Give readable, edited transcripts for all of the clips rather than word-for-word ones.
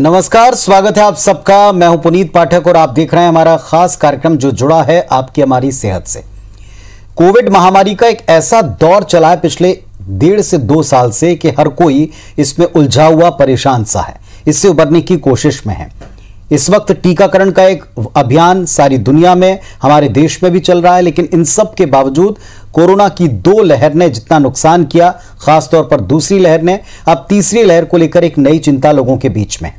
नमस्कार, स्वागत है आप सबका। मैं हूं पुनीत पाठक और आप देख रहे हैं हमारा खास कार्यक्रम जो जुड़ा है आपकी हमारी सेहत से। कोविड महामारी का एक ऐसा दौर चला है पिछले 1.5 से 2 साल से कि हर कोई इसमें उलझा हुआ परेशान सा है, इससे उबरने की कोशिश में है। इस वक्त टीकाकरण का एक अभियान सारी दुनिया में, हमारे देश में भी चल रहा है, लेकिन इन सब के बावजूद कोरोना की 2 लहर ने जितना नुकसान किया, खासतौर पर दूसरी लहर ने, अब तीसरी लहर को लेकर एक नई चिंता लोगों के बीच में।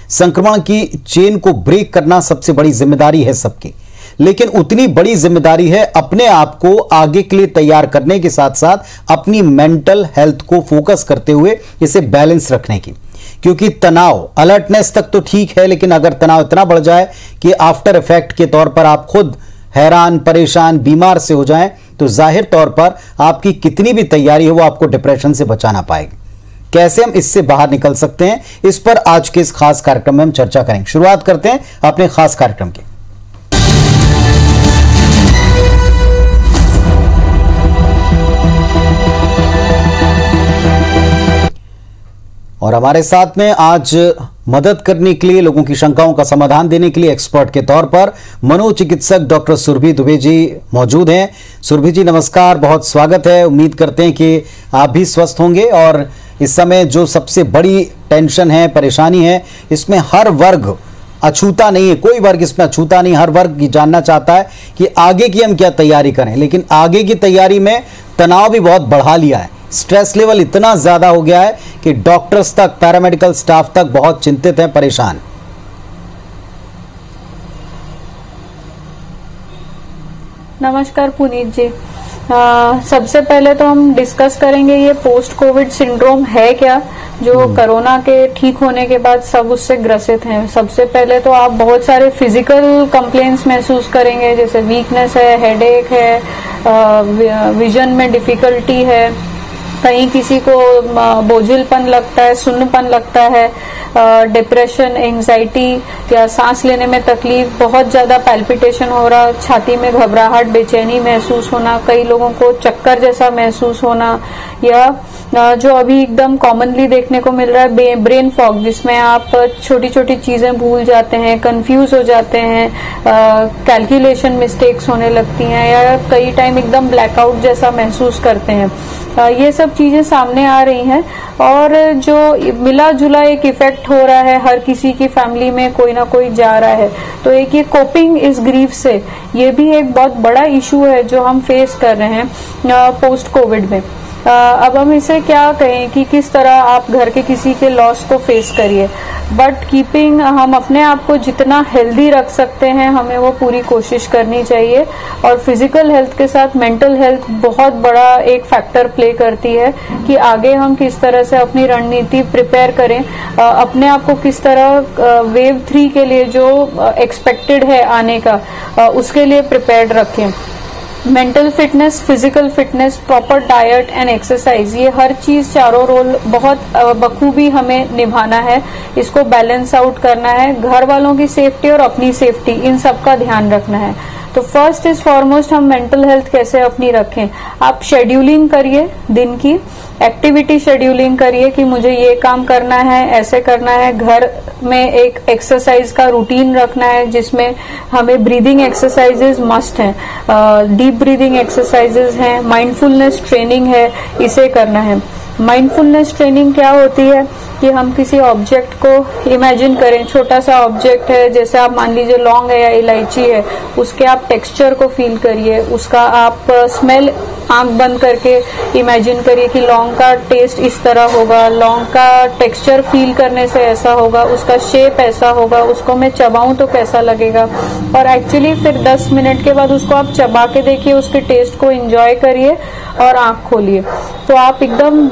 संक्रमण की चेन को ब्रेक करना सबसे बड़ी जिम्मेदारी है सबकी, लेकिन उतनी बड़ी जिम्मेदारी है अपने आप को आगे के लिए तैयार करने के साथ साथ अपनी मेंटल हेल्थ को फोकस करते हुए इसे बैलेंस रखने की। क्योंकि तनाव, अलर्टनेस तक तो ठीक है, लेकिन अगर तनाव इतना बढ़ जाए कि आफ्टर इफेक्ट के तौर पर आप खुद हैरान, परेशान, बीमार से हो जाएं, तो जाहिर तौर पर आपकी कितनी भी तैयारी हो वो आपको डिप्रेशन से बचा ना पाएगी। कैसे हम इससे बाहर निकल सकते हैं, इस पर आज के इस खास कार्यक्रम में हम चर्चा करेंगे। शुरुआत करते हैं अपने खास कार्यक्रम की। और हमारे साथ में आज मदद करने के लिए, लोगों की शंकाओं का समाधान देने के लिए एक्सपर्ट के तौर पर मनोचिकित्सक डॉक्टर सुरभि दुबे जी मौजूद हैं। सुरभि जी नमस्कार, बहुत स्वागत है। उम्मीद करते हैं कि आप भी स्वस्थ होंगे। और इस समय जो सबसे बड़ी टेंशन है, परेशानी है, इसमें हर वर्ग अछूता नहीं है, कोई वर्ग इसमें अछूता नहीं। हर वर्ग जानना चाहता है कि आगे की हम क्या तैयारी करें, लेकिन आगे की तैयारी में तनाव भी बहुत बढ़ा लिया है। स्ट्रेस लेवल इतना ज्यादा हो गया है कि डॉक्टर्स तक, पैरामेडिकल स्टाफ तक बहुत चिंतित हैं, परेशान। नमस्कार पुनीत जी। सबसे पहले तो हम डिस्कस करेंगे ये पोस्ट कोविड सिंड्रोम है क्या, जो कोरोना के ठीक होने के बाद सब उससे ग्रसित हैं। सबसे पहले तो आप बहुत सारे फिजिकल कंप्लेंट्स महसूस करेंगे, जैसे वीकनेस है, हेडेक है, विजन में डिफिकल्टी है, कहीं किसी को बोझिलपन लगता है, सुन्नपन लगता है, डिप्रेशन, एंजाइटी या सांस लेने में तकलीफ, बहुत ज्यादा पैल्पिटेशन हो रहा, छाती में घबराहट, बेचैनी महसूस होना, कई लोगों को चक्कर जैसा महसूस होना, या जो अभी एकदम कॉमनली देखने को मिल रहा है ब्रेन फॉग, जिसमें आप छोटी छोटी चीजें भूल जाते हैं, कंफ्यूज हो जाते हैं, कैलकुलेशन मिस्टेक्स होने लगती हैं, या कई टाइम एकदम ब्लैकआउट जैसा महसूस करते हैं। ये सब चीजें सामने आ रही हैं और जो मिला जुला एक इफेक्ट हो रहा है, हर किसी की फैमिली में कोई ना कोई जा रहा है। तो एक ये कोपिंग इस ग्रीफ से, ये भी एक बहुत बड़ा इशू है जो हम फेस कर रहे हैं पोस्ट कोविड में। अब हम इसे क्या कहें कि किस तरह आप घर के किसी के लॉस को फेस करिए, बट कीपिंग, हम अपने आप को जितना हेल्दी रख सकते हैं हमें वो पूरी कोशिश करनी चाहिए। और फिजिकल हेल्थ के साथ मेंटल हेल्थ बहुत बड़ा एक फैक्टर प्ले करती है कि आगे हम किस तरह से अपनी रणनीति प्रिपेयर करें, अपने आप को किस तरह वेव 3 के लिए जो एक्सपेक्टेड है आने का, उसके लिए प्रिपेयर्ड रखें। Mental fitness, physical fitness, proper diet and exercise, ये हर चीज, चारों रोल बहुत बखूबी हमें निभाना है, इसको बैलेंस आउट करना है। घर वालों की सेफ्टी और अपनी सेफ्टी, इन सब का ध्यान रखना है। तो फर्स्ट इज फॉरमोस्ट हम मेंटल हेल्थ कैसे अपनी रखें। आप शेड्यूलिंग करिए, दिन की एक्टिविटी शेड्यूलिंग करिए कि मुझे ये काम करना है, ऐसे करना है। घर में एक एक्सरसाइज का रूटीन रखना है जिसमें हमें ब्रीदिंग एक्सरसाइजेज मस्ट हैं, डीप ब्रीदिंग एक्सरसाइजेज हैं, माइंडफुलनेस ट्रेनिंग है, इसे करना है। माइंडफुलनेस ट्रेनिंग क्या होती है कि हम किसी ऑब्जेक्ट को इमेजिन करें, छोटा सा ऑब्जेक्ट है, जैसे आप मान लीजिए लौंग है या इलायची है, उसके आप टेक्सचर को फील करिए, उसका आप स्मेल आंख बंद करके इमेजिन करिए कि लौंग का टेस्ट इस तरह होगा, लौंग का टेक्सचर फील करने से ऐसा होगा, उसका शेप ऐसा होगा, उसको मैं चबाऊं तो कैसा लगेगा। और एक्चुअली फिर 10 मिनट के बाद उसको आप चबा के देखिए, उसके टेस्ट को एंजॉय करिए और आंख खोलिए, तो आप एकदम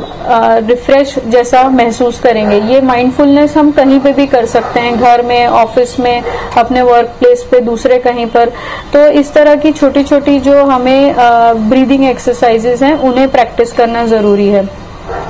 रिफ्रेश जैसा महसूस करेंगे। ये माइंडफुलनेस हम कहीं पे भी कर सकते हैं, घर में, ऑफिस में, अपने वर्क प्लेस पे, दूसरे कहीं पर। तो इस तरह की छोटी छोटी जो हमें ब्रीदिंग एक्सरसाइजेज हैं उन्हें प्रैक्टिस करना जरूरी है।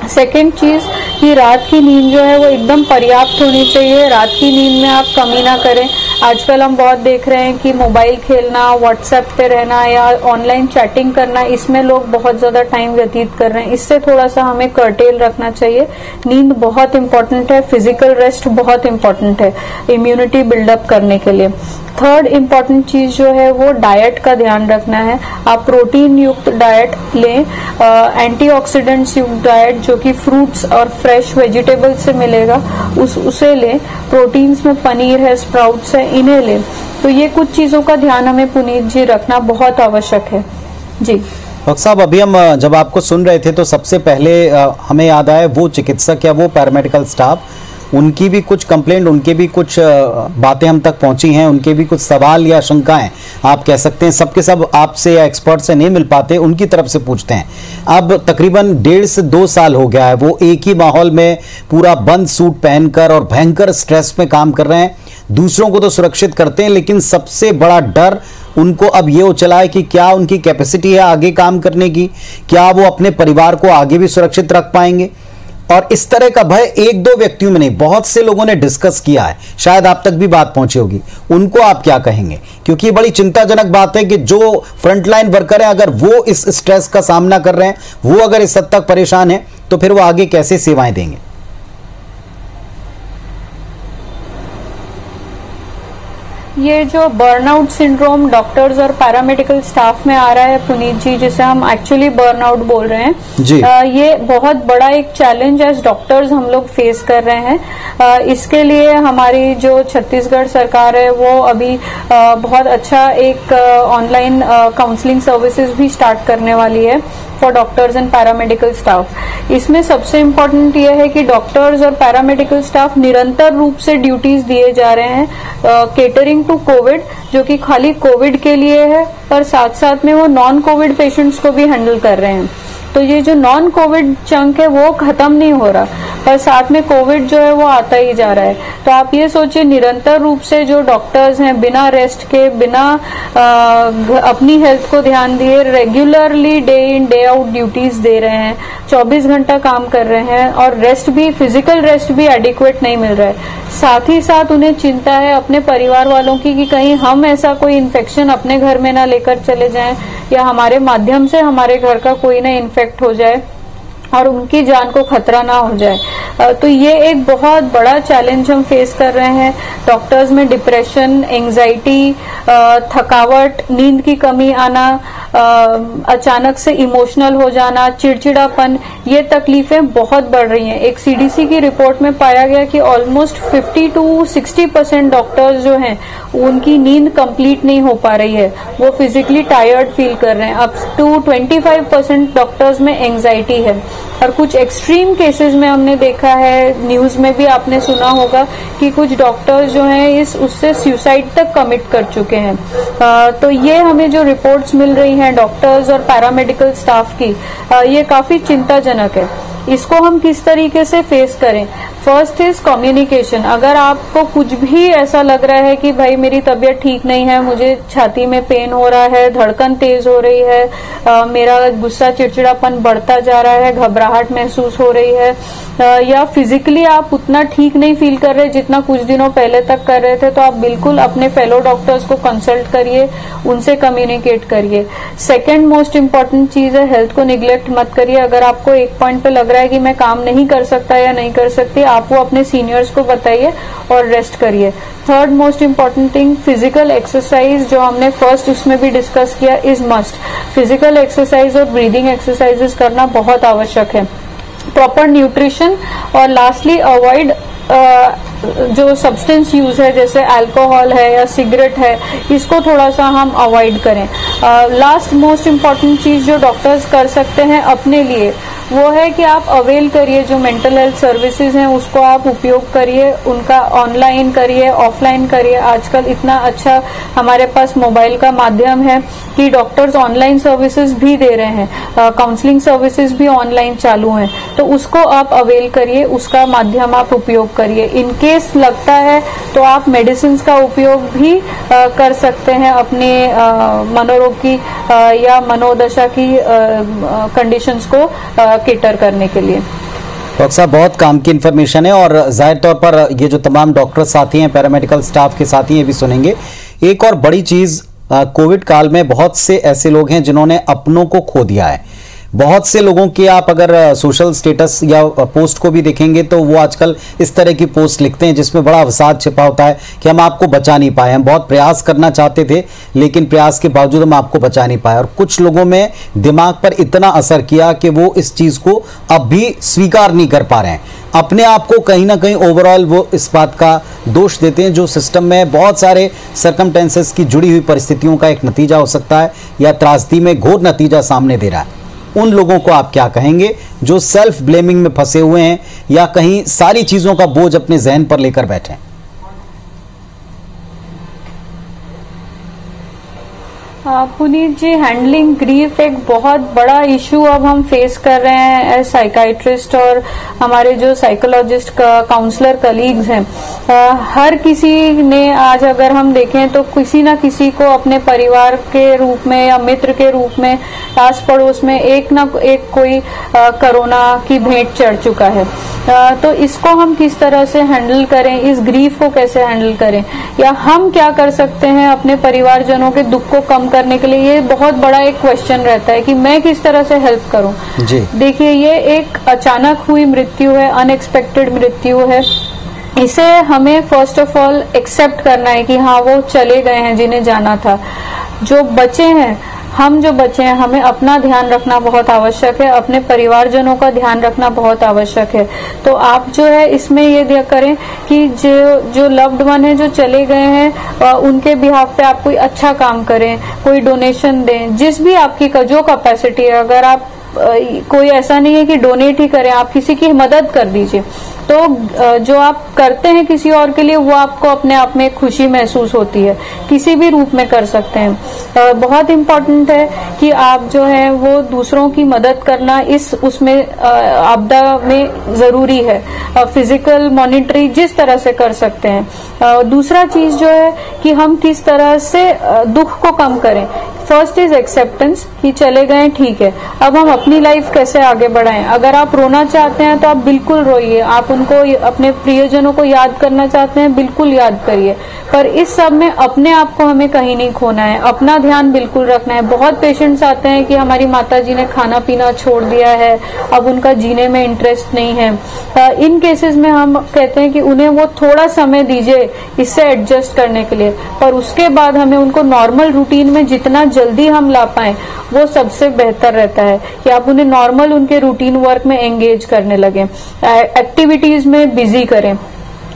सेकेंड चीज कि रात की नींद जो है वो एकदम पर्याप्त होनी चाहिए। रात की नींद में आप कमी ना करें। आजकल हम बहुत देख रहे हैं कि मोबाइल खेलना, व्हाट्सएप पे रहना या ऑनलाइन चैटिंग करना, इसमें लोग बहुत ज्यादा टाइम व्यतीत कर रहे हैं। इससे थोड़ा सा हमें कर्टेल रखना चाहिए। नींद बहुत इंपॉर्टेंट है, फिजिकल रेस्ट बहुत इंपॉर्टेंट है इम्यूनिटी बिल्डअप करने के लिए। थर्ड इम्पॉर्टेंट चीज जो है वो डाइट का ध्यान रखना है। आप प्रोटीन युक्त डाइट लें, एंटीऑक्सीडेंट्स युक्त डाइट जो कि फ्रूट्स और फ्रेश वेजिटेबल से मिलेगा उसे लें। प्रोटीन्स में पनीर है, स्प्राउट्स है, इन्हें लें। तो ये कुछ चीजों का ध्यान हमें पुनीत जी रखना बहुत आवश्यक है जी। डॉक्टर साहब, अभी हम जब आपको सुन रहे थे तो सबसे पहले हमें याद आया वो चिकित्सक या वो पैरामेडिकल स्टाफ, उनकी भी कुछ कंप्लेंट, उनके भी कुछ बातें हम तक पहुंची हैं, उनके भी कुछ सवाल या शंकाएं आप कह सकते हैं, सबके सब आपसे या एक्सपर्ट से नहीं मिल पाते, उनकी तरफ से पूछते हैं। अब तकरीबन 1.5 से 2 साल हो गया है, वो एक ही माहौल में पूरा बंद सूट पहनकर और भयंकर स्ट्रेस में काम कर रहे हैं। दूसरों को तो सुरक्षित करते हैं, लेकिन सबसे बड़ा डर उनको अब ये उछला है कि क्या उनकी कैपेसिटी है आगे काम करने की, क्या वो अपने परिवार को आगे भी सुरक्षित रख पाएंगे। और इस तरह का भय 1-2 व्यक्तियों में नहीं, बहुत से लोगों ने डिस्कस किया है, शायद आप तक भी बात पहुंची होगी। उनको आप क्या कहेंगे? क्योंकि ये बड़ी चिंताजनक बात है कि जो फ्रंटलाइन वर्कर हैं, अगर वो इस स्ट्रेस का सामना कर रहे हैं, वो अगर इस हद तक परेशान है, तो फिर वो आगे कैसे सेवाएं देंगे? ये जो बर्नआउट सिंड्रोम डॉक्टर्स और पैरामेडिकल स्टाफ में आ रहा है पुनीत जी, जिसे हम एक्चुअली बर्नआउट बोल रहे हैं जी, ये बहुत बड़ा एक चैलेंज एज डॉक्टर्स हम लोग फेस कर रहे हैं। इसके लिए हमारी जो छत्तीसगढ़ सरकार है वो अभी बहुत अच्छा एक ऑनलाइन काउंसलिंग सर्विसेज भी स्टार्ट करने वाली है for doctors and paramedical staff. इसमें सबसे इम्पोर्टेंट यह है कि डॉक्टर्स और पैरामेडिकल स्टाफ निरंतर रूप से ड्यूटीज दिए जा रहे हैं केटरिंग टू कोविड, जो कि खाली कोविड के लिए है, पर साथ साथ में वो नॉन कोविड पेशेंट्स को भी हैंडल कर रहे हैं। तो ये जो नॉन कोविड चंक है वो खत्म नहीं हो रहा, पर साथ में कोविड जो है वो आता ही जा रहा है। तो आप ये सोचिए, निरंतर रूप से जो डॉक्टर्स हैं बिना रेस्ट के, बिना अपनी हेल्थ को ध्यान दिए, regularly day in day out duties दे रहे हैं, 24 घंटा काम कर रहे हैं, और रेस्ट भी, फिजिकल रेस्ट भी एडिक्वेट नहीं मिल रहा है। साथ ही साथ उन्हें चिंता है अपने परिवार वालों की कि कहीं हम ऐसा कोई इन्फेक्शन अपने घर में ना लेकर चले जाएं, या हमारे माध्यम से हमारे घर का कोई ना इन्फेक्ट हो जाए और उनकी जान को खतरा ना हो जाए। तो ये एक बहुत बड़ा चैलेंज हम फेस कर रहे हैं। डॉक्टर्स में डिप्रेशन, एंजाइटी, थकावट, नींद की कमी आना, अचानक से इमोशनल हो जाना, चिड़चिड़ापन, ये तकलीफें बहुत बढ़ रही हैं। एक सीडीसी की रिपोर्ट में पाया गया कि ऑलमोस्ट 50 to 60% डॉक्टर्स जो हैं उनकी नींद कंप्लीट नहीं हो पा रही है, वो फिजिकली टायर्ड फील कर रहे हैं। अप टू 25% डॉक्टर्स में एंजाइटी है, और कुछ एक्सट्रीम केसेस में हमने देखा है, न्यूज में भी आपने सुना होगा कि कुछ डॉक्टर्स जो हैं उससे सुसाइड तक कमिट कर चुके हैं। तो ये हमें जो रिपोर्ट्स मिल रही हैं डॉक्टर्स और पैरामेडिकल स्टाफ की, ये काफी चिंताजनक है। इसको हम किस तरीके से फेस करें? First is communication. अगर आपको कुछ भी ऐसा लग रहा है कि भाई मेरी तबीयत ठीक नहीं है, मुझे छाती में पेन हो रहा है, धड़कन तेज हो रही है, मेरा गुस्सा चिड़चिड़ापन बढ़ता जा रहा है, घबराहट महसूस हो रही है, या फिजिकली आप उतना ठीक नहीं फील कर रहे जितना कुछ दिनों पहले तक कर रहे थे, तो आप बिल्कुल अपने फेलो डॉक्टर्स को कंसल्ट करिए, उनसे कम्युनिकेट करिए। सेकेंड मोस्ट इम्पॉर्टेंट चीज है, हेल्थ को निग्लेक्ट मत करिए। अगर आपको एक पॉइंट पे लग रहा है कि मैं काम नहीं कर सकता या नहीं कर सकती, आप वो अपने सीनियर्स को बताइए और रेस्ट करिए। Third most important thing, physical exercise, जो हमने फर्स्ट उसमें भी डिस्कस किया, इज मस्ट। फिजिकल एक्सरसाइज और ब्रीदिंग एक्सरसाइजेस करना बहुत आवश्यक है। प्रॉपर न्यूट्रिशन, और लास्टली अवॉइड जो सब्सटेंस यूज है जैसे अल्कोहल है या सिगरेट है, इसको थोड़ा सा हम अवॉइड करें। लास्ट मोस्ट इम्पॉर्टेंट चीज जो डॉक्टर्स कर सकते हैं अपने लिए, वो है कि आप अवेल करिए जो मेंटल हेल्थ सर्विसेज हैं, उसको आप उपयोग करिए, उनका ऑनलाइन करिए, ऑफलाइन करिए। आजकल इतना अच्छा हमारे पास मोबाइल का माध्यम है कि डॉक्टर्स ऑनलाइन सर्विसेज भी दे रहे हैं, काउंसलिंग सर्विसेज भी ऑनलाइन चालू हैं, तो उसको आप अवेल करिए, उसका माध्यम आप उपयोग करिए। इन केस लगता है तो आप मेडिसिन का उपयोग भी कर सकते हैं अपने मनोरोग की या मनोदशा की कंडीशंस को केटर करने के लिए। डॉक्टर साहब, बहुत काम की इन्फॉर्मेशन है और जाहिर तौर पर ये जो तमाम डॉक्टर साथी हैं, पैरामेडिकल स्टाफ के साथी ये भी सुनेंगे। एक और बड़ी चीज़, कोविड काल में बहुत से ऐसे लोग हैं जिन्होंने अपनों को खो दिया है। बहुत से लोगों की आप अगर सोशल स्टेटस या पोस्ट को भी देखेंगे तो वो आजकल इस तरह की पोस्ट लिखते हैं जिसमें बड़ा अवसाद छिपा होता है कि हम आपको बचा नहीं पाए, हम बहुत प्रयास करना चाहते थे लेकिन प्रयास के बावजूद हम आपको बचा नहीं पाए। और कुछ लोगों में दिमाग पर इतना असर किया कि वो इस चीज़ को अब भी स्वीकार नहीं कर पा रहे हैं। अपने आप को कहीं ना कहीं ओवरऑल वो इस बात का दोष देते हैं जो सिस्टम में बहुत सारे सर्कमटेंसेस की जुड़ी हुई परिस्थितियों का एक नतीजा हो सकता है या त्रासदी में घोर नतीजा सामने दे रहा है। उन लोगों को आप क्या कहेंगे जो सेल्फ ब्लेमिंग में फंसे हुए हैं या कहीं सारी चीज़ों का बोझ अपने जहन पर लेकर बैठे हैं? पुनीत जी, हैंडलिंग ग्रीफ एक बहुत बड़ा इशू अब हम फेस कर रहे हैं एज साइकाइट्रिस्ट और हमारे जो साइकोलॉजिस्ट काउंसलर कलीग्स हैं। हर किसी ने आज अगर हम देखें तो किसी ना किसी को अपने परिवार के रूप में या मित्र के रूप में आस पड़ोस में एक ना एक कोई कोरोना की भेंट चढ़ चुका है। तो इसको हम किस तरह से हैंडल करें, इस ग्रीफ को कैसे हैंडल करें या हम क्या कर सकते हैं अपने परिवारजनों के दुख को कम करने के लिए, ये बहुत बड़ा एक क्वेश्चन रहता है कि मैं किस तरह से हेल्प करूं। जी देखिए, ये एक अचानक हुई मृत्यु है, अनएक्सपेक्टेड मृत्यु है। इसे हमें फर्स्ट ऑफ ऑल एक्सेप्ट करना है कि हाँ वो चले गए हैं जिन्हें जाना था। जो बचे हैं, हम जो बचे हैं, हमें अपना ध्यान रखना बहुत आवश्यक है, अपने परिवारजनों का ध्यान रखना बहुत आवश्यक है। तो आप जो है इसमें ये करें कि जो लव्ड वन है जो चले गए हैं उनके बिहाफ पे आप कोई अच्छा काम करें, कोई डोनेशन दें, जिस भी आपकी जो कैपेसिटी है। अगर आप कोई ऐसा नहीं है कि डोनेट ही करें, आप किसी की मदद कर दीजिए। तो जो आप करते हैं किसी और के लिए वो आपको अपने आप में खुशी महसूस होती है, किसी भी रूप में कर सकते हैं। बहुत इम्पोर्टेंट है कि आप जो है वो दूसरों की मदद करना इस उसमें आपदा में जरूरी है। फिजिकल मॉनिटरिंग जिस तरह से कर सकते हैं। दूसरा चीज जो है कि हम किस तरह से दुख को कम करें। फर्स्ट इज एक्सेप्टेंस कि चले गए, ठीक है, अब हम अपनी लाइफ कैसे आगे बढ़ाएं। अगर आप रोना चाहते हैं तो आप बिल्कुल रोइए, आप उनको अपने प्रियजनों को याद करना चाहते हैं बिल्कुल याद करिए, पर इस सब में अपने आप को हमें कहीं नहीं खोना है, अपना ध्यान बिल्कुल रखना है। बहुत पेशेंट्स आते हैं कि हमारी माताजी ने खाना पीना छोड़ दिया है, अब उनका जीने में इंटरेस्ट नहीं है। इन केसेस में हम कहते हैं कि उन्हें वो थोड़ा समय दीजिए इससे एडजस्ट करने के लिए, पर उसके बाद हमें उनको नॉर्मल रूटीन में जितना जल्दी हम ला पाए वो सबसे बेहतर रहता है कि आप उन्हें नॉर्मल उनके रूटीन वर्क में एंगेज करने लगे, एक्टिविटीज में बिजी करें।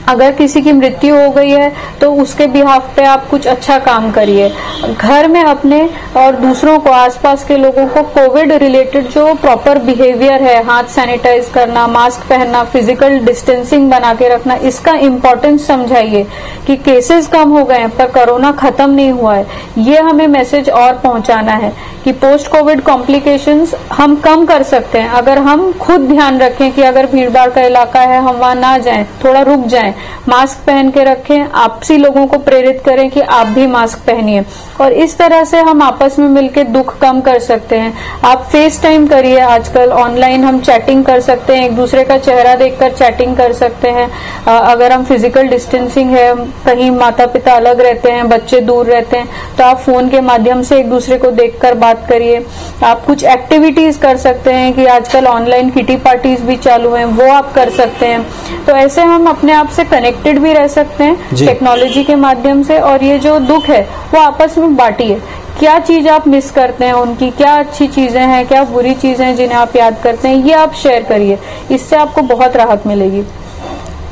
अगर किसी की मृत्यु हो गई है तो उसके बिहाफ पे आप कुछ अच्छा काम करिए। घर में अपने और दूसरों को, आसपास के लोगों को कोविड रिलेटेड जो प्रॉपर बिहेवियर है, हाथ सैनिटाइज करना, मास्क पहनना, फिजिकल डिस्टेंसिंग बना के रखना, इसका इम्पोर्टेंस समझाइए कि केसेस कम हो गए हैं पर कोरोना खत्म नहीं हुआ है। ये हमें मैसेज और पहुंचाना है कि पोस्ट कोविड कॉम्प्लिकेशंस हम कम कर सकते हैं अगर हम खुद ध्यान रखें कि अगर भीड़ भाड़ का इलाका है हम वहां ना जाएं, थोड़ा रुक जाएं, मास्क पहन के रखें, आपसी लोगों को प्रेरित करें कि आप भी मास्क पहनिए। और इस तरह से हम आपस में मिलकर दुख कम कर सकते हैं। आप फेस टाइम करिए, आजकल ऑनलाइन हम चैटिंग कर सकते हैं, एक दूसरे का चेहरा देखकर चैटिंग कर सकते हैं। अगर हम फिजिकल डिस्टेंसिंग है, कहीं माता पिता अलग रहते हैं, बच्चे दूर रहते हैं, तो आप फोन के माध्यम से एक दूसरे को देखकर बात करिए। आप कुछ एक्टिविटीज कर सकते हैं कि आजकल ऑनलाइन किटी पार्टीज भी चालू हैं, वो आप कर सकते हैं। तो ऐसे हम अपने आप से कनेक्टेड भी रह सकते हैं टेक्नोलॉजी के माध्यम से। और ये जो दुख है वो आपस में बांटिए, क्या चीज आप मिस करते हैं उनकी, क्या अच्छी चीजें हैं, क्या बुरी चीजें हैं जिन्हें आप याद करते हैं, ये आप शेयर करिए, इससे आपको बहुत राहत मिलेगी।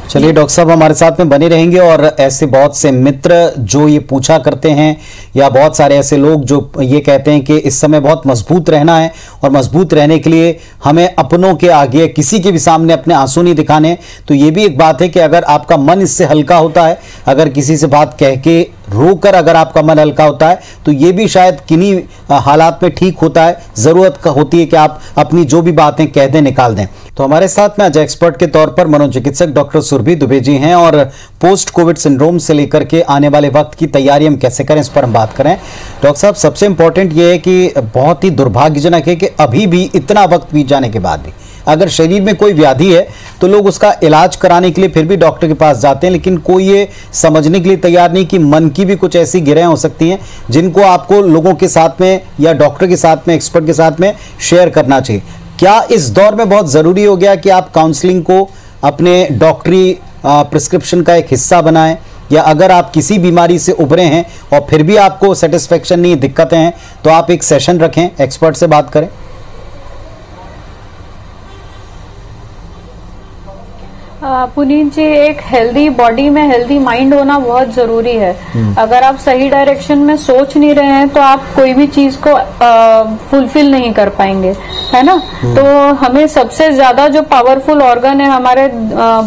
चलिए डॉक्टर साहब हमारे साथ में बने रहेंगे और ऐसे बहुत से मित्र जो ये पूछा करते हैं या बहुत सारे ऐसे लोग जो ये कहते हैं कि इस समय बहुत मजबूत रहना है और मजबूत रहने के लिए हमें अपनों के आगे किसी के भी सामने अपने आंसू नहीं दिखाने। तो ये भी एक बात है कि अगर आपका मन इससे हल्का होता है, अगर किसी से बात कह के रोकर अगर आपका मन हल्का होता है तो ये भी शायद किन्हीं हालात में ठीक होता है। ज़रूरत होती है कि आप अपनी जो भी बातें कह दें, निकाल दें। तो हमारे साथ में आज एक्सपर्ट के तौर पर मनोचिकित्सक डॉक्टर सुरभि दुबे जी हैं और पोस्ट कोविड सिंड्रोम से लेकर के आने वाले वक्त की तैयारी हम कैसे करें इस पर हम बात करें। डॉक्टर साहब, सबसे इंपॉर्टेंट ये है कि बहुत ही दुर्भाग्यजनक है कि अभी भी इतना वक्त बीत जाने के बाद भी अगर शरीर में कोई व्याधि है तो लोग उसका इलाज कराने के लिए फिर भी डॉक्टर के पास जाते हैं, लेकिन कोई ये समझने के लिए तैयार नहीं कि मन की भी कुछ ऐसी गिरह हो सकती हैं जिनको आपको लोगों के साथ में या डॉक्टर के साथ में, एक्सपर्ट के साथ में शेयर करना चाहिए। क्या इस दौर में बहुत ज़रूरी हो गया कि आप काउंसलिंग को अपने डॉक्टरी प्रिस्क्रिप्शन का एक हिस्सा बनाएं, या अगर आप किसी बीमारी से उभरे हैं और फिर भी आपको सेटिस्फेक्शन नहीं, दिक्कतें हैं, तो आप एक सेशन रखें, एक्सपर्ट से बात करें? पुनीत जी, एक हेल्दी बॉडी में हेल्दी माइंड होना बहुत जरूरी है। अगर आप सही डायरेक्शन में सोच नहीं रहे हैं तो आप कोई भी चीज को फुलफिल नहीं कर पाएंगे, है ना। तो हमें सबसे ज्यादा जो पावरफुल ऑर्गन है हमारे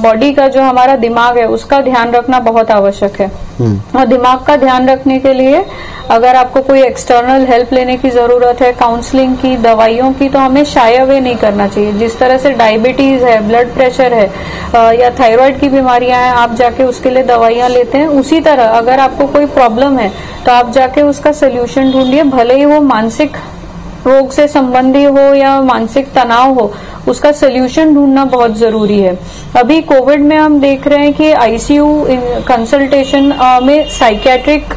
बॉडी का, जो हमारा दिमाग है, उसका ध्यान रखना बहुत आवश्यक है। और दिमाग का ध्यान रखने के लिए अगर आपको कोई एक्सटर्नल हेल्प लेने की जरूरत है, काउंसलिंग की, दवाइयों की, तो हमें शाय अवे नहीं करना चाहिए। जिस तरह से डायबिटीज है, ब्लड प्रेशर है या थायराइड की बीमारियां हैं, आप जाके उसके लिए दवाइयां लेते हैं, उसी तरह अगर आपको कोई प्रॉब्लम है तो आप जाके उसका सोल्यूशन ढूंढिए। भले ही वो मानसिक रोग से संबंधी हो या मानसिक तनाव हो, उसका सोल्यूशन ढूंढना बहुत जरूरी है। अभी कोविड में हम देख रहे हैं कि आईसीयू कंसल्टेशन में साइकियाट्रिक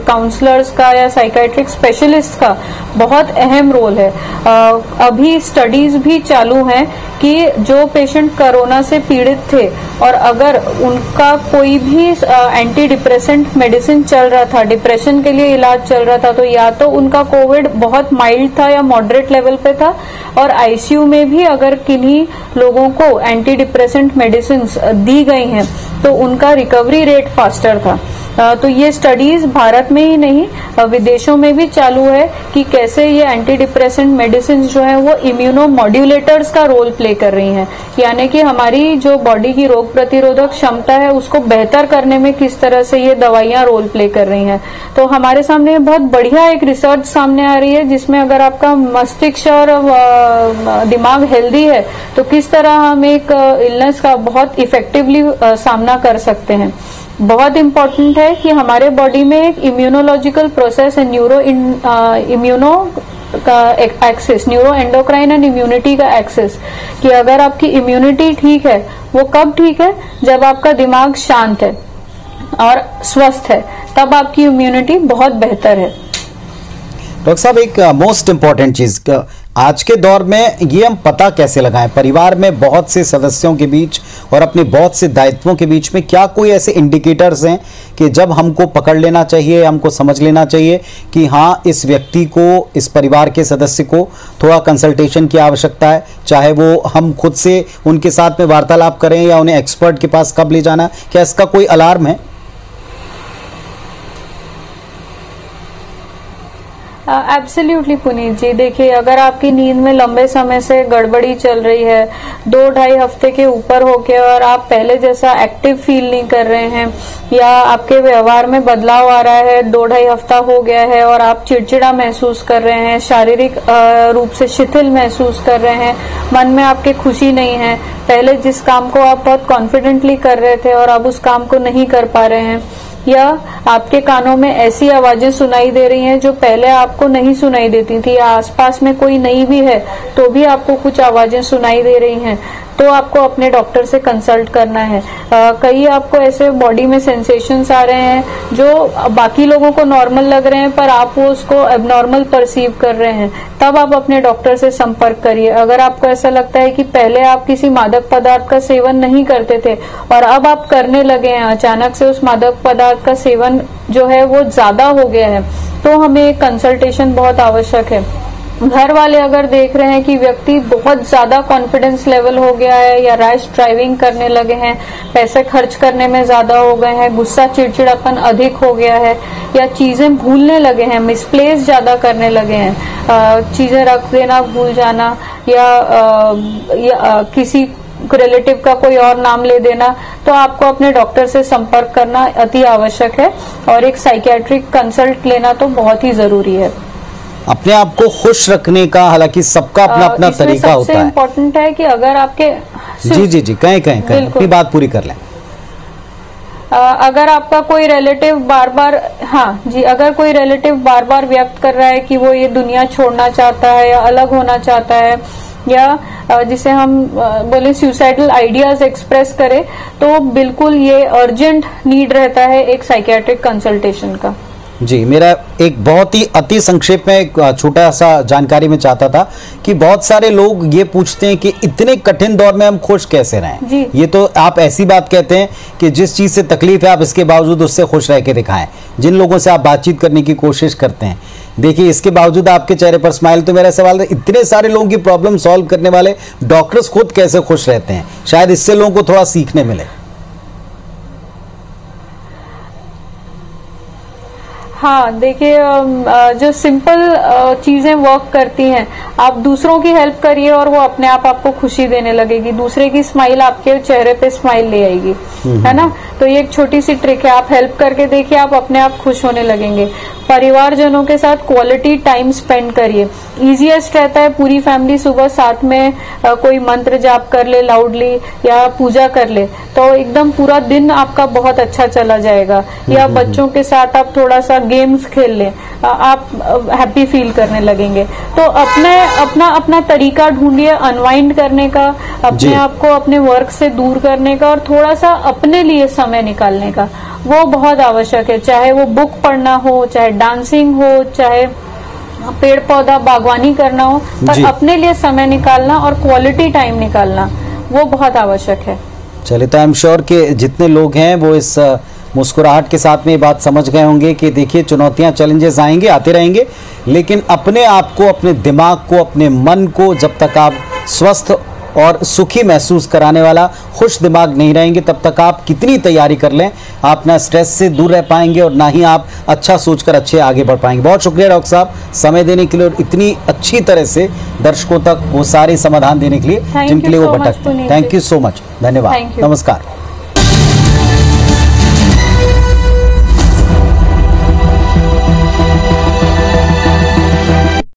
काउंसलर्स का या साइकियाट्रिक स्पेशलिस्ट का बहुत अहम रोल है। अभी स्टडीज भी चालू हैं कि जो पेशेंट कोरोना से पीड़ित थे और अगर उनका कोई भी एंटी डिप्रेसेंट मेडिसिन चल रहा था, डिप्रेशन के लिए इलाज चल रहा था, तो या तो उनका कोविड बहुत माइल्ड था या मॉडरेट लेवल पे था, और आईसीयू में भी अगर किन्हीं लोगों को एंटी डिप्रेसेंट मेडिसिन दी गई हैं तो उनका रिकवरी रेट फास्टर था। तो ये स्टडीज भारत में ही नहीं विदेशों में भी चालू है कि कैसे ये एंटी डिप्रेसेंट मेडिसिन जो है वो इम्यूनो मॉड्यूलेटर्स का रोल प्ले कर रही हैं, यानी कि हमारी जो बॉडी की रोग प्रतिरोधक क्षमता है उसको बेहतर करने में किस तरह से ये दवाइयां रोल प्ले कर रही हैं। तो हमारे सामने बहुत बढ़िया एक रिसर्च सामने आ रही है जिसमें अगर आपका मस्तिष्क और दिमाग हेल्दी है तो किस तरह हम एक इलनेस का बहुत इफेक्टिवली सामना कर सकते हैं। बहुत इम्पोर्टेंट है कि हमारे बॉडी में एक इम्यूनोलॉजिकल प्रोसेस है, इम्यूनो का axis, neuro endocrine and immunity का एक्सेस, कि अगर आपकी इम्यूनिटी ठीक है, वो कब ठीक है, जब आपका दिमाग शांत है और स्वस्थ है, तब आपकी इम्यूनिटी बहुत बेहतर है। डॉक्टर साहब, एक मोस्ट इम्पॉर्टेंट चीज आज के दौर में ये हम पता कैसे लगाएं, परिवार में बहुत से सदस्यों के बीच और अपने बहुत से दायित्वों के बीच में क्या कोई ऐसे इंडिकेटर्स हैं कि जब हमको पकड़ लेना चाहिए, हमको समझ लेना चाहिए कि हाँ, इस व्यक्ति को, इस परिवार के सदस्य को थोड़ा कंसल्टेशन की आवश्यकता है, चाहे वो हम खुद से उनके साथ में वार्तालाप करें या उन्हें एक्सपर्ट के पास कब ले जाना, क्या इसका कोई अलार्म है? एब्सोल्युटली पुनीत जी, देखिए, अगर आपकी नींद में लंबे समय से गड़बड़ी चल रही है, 2-2.5 हफ्ते के ऊपर होके, और आप पहले जैसा एक्टिव फील नहीं कर रहे हैं, या आपके व्यवहार में बदलाव आ रहा है, 2-2.5 हफ्ता हो गया है और आप चिड़चिड़ा महसूस कर रहे हैं, शारीरिक रूप से शिथिल महसूस कर रहे हैं, मन में आपके खुशी नहीं है, पहले जिस काम को आप बहुत कॉन्फिडेंटली कर रहे थे और अब उस काम को नहीं कर पा रहे हैं, या आपके कानों में ऐसी आवाजें सुनाई दे रही हैं जो पहले आपको नहीं सुनाई देती थी, या आसपास में कोई नहीं भी है तो भी आपको कुछ आवाजें सुनाई दे रही हैं, तो आपको अपने डॉक्टर से कंसल्ट करना है। कई आपको ऐसे बॉडी में सेंसेशंस आ रहे हैं जो बाकी लोगों को नॉर्मल लग रहे हैं पर आप वो उसको एबनॉर्मल परसीव कर रहे हैं, तब आप अपने डॉक्टर से संपर्क करिए। अगर आपको ऐसा लगता है कि पहले आप किसी मादक पदार्थ का सेवन नहीं करते थे और अब आप करने लगे हैं, अचानक से उस मादक पदार्थ का सेवन जो है वो ज्यादा हो गया है, तो हमें कंसल्टेशन बहुत आवश्यक है। घर वाले अगर देख रहे हैं कि व्यक्ति बहुत ज्यादा कॉन्फिडेंस लेवल हो गया है, या रैश ड्राइविंग करने लगे हैं, पैसे खर्च करने में ज्यादा हो गए हैं, गुस्सा चिड़चिड़ापन अधिक हो गया है, या चीजें भूलने लगे हैं, मिसप्लेस ज्यादा करने लगे हैं, चीजें रख देना भूल जाना, या किसी रिलेटिव का कोई और नाम ले देना, तो आपको अपने डॉक्टर से संपर्क करना अति आवश्यक है, और एक साइकियाट्रिक कंसल्ट लेना तो बहुत ही जरूरी है। अपने आप को खुश रखने का, हालांकि सबका अपना अपना तरीका होता है। सबसे इम्पोर्टेंट है कि अगर आपके जी कहें अपनी बात पूरी कर लें। अगर आपका कोई रिलेटिव बार बार, हाँ जी, अगर कोई रिलेटिव बार बार व्यक्त कर रहा है कि वो ये दुनिया छोड़ना चाहता है या अलग होना चाहता है, या जिसे हम बोले सुसाइडल आइडियाज एक्सप्रेस करें, तो बिल्कुल ये अर्जेंट नीड रहता है एक साइकियाट्रिक कंसल्टेशन का। जी, मेरा एक बहुत ही अति संक्षेप में एक छोटा सा जानकारी में चाहता था कि बहुत सारे लोग ये पूछते हैं कि इतने कठिन दौर में हम खुश कैसे रहें। जी। ये तो आप ऐसी बात कहते हैं कि जिस चीज से तकलीफ है आप इसके बावजूद उससे खुश रह के दिखाएं। जिन लोगों से आप बातचीत करने की कोशिश करते हैं, देखिए इसके बावजूद आपके चेहरे पर स्माइल। तो मेरा सवाल है, इतने सारे लोगों की प्रॉब्लम सॉल्व करने वाले डॉक्टर्स खुद कैसे खुश रहते हैं? शायद इससे लोगों को थोड़ा सीखने मिले। हाँ, देखिए जो सिंपल चीजें वर्क करती हैं, आप दूसरों की हेल्प करिए और वो अपने आप आपको खुशी देने लगेगी। दूसरे की स्माइल आपके चेहरे पे स्माइल ले आएगी, है ना। तो ये एक छोटी सी ट्रिक है, आप हेल्प करके देखिए, आप अपने आप खुश होने लगेंगे। परिवारजनों के साथ क्वालिटी टाइम स्पेंड करिए। इजीएस्ट रहता है पूरी फैमिली सुबह साथ में कोई मंत्र जाप कर ले लाउडली या पूजा कर ले, तो एकदम पूरा दिन आपका बहुत अच्छा चला जाएगा। या बच्चों के साथ आप थोड़ा सा गेम्स खेल लें, आप हैप्पी फील करने लगेंगे। तो अपना तरीका ढूंढिए अनवाइंड करने का, अपने आप को अपने वर्क से दूर करने का और थोड़ा सा अपने लिए समय निकालने का, वो बहुत आवश्यक है। चाहे वो बुक पढ़ना हो, चाहे डांसिंग हो, चाहे पेड़ पौधा बागवानी करना हो, पर अपने लिए समय निकालना और क्वालिटी टाइम निकालना वो बहुत आवश्यक है। चलिए, तो आई एम श्योर कि जितने लोग हैं वो इस मुस्कुराहट के साथ में ये बात समझ गए होंगे कि देखिए चुनौतियां, चैलेंजेस आएंगे, आते रहेंगे, लेकिन अपने आप को, अपने दिमाग को, अपने मन को जब तक आप स्वस्थ और सुखी महसूस कराने वाला खुश दिमाग नहीं रहेंगे, तब तक आप कितनी तैयारी कर लें, आप ना स्ट्रेस से दूर रह पाएंगे और ना ही आप अच्छा सोचकर अच्छे आगे बढ़ पाएंगे। बहुत शुक्रिया डॉक्टर साहब समय देने के लिए और इतनी अच्छी तरह से दर्शकों तक वो सारे समाधान देने के लिए जिनके लिए वो भटकते हैं। थैंक यू सो मच, धन्यवाद, नमस्कार।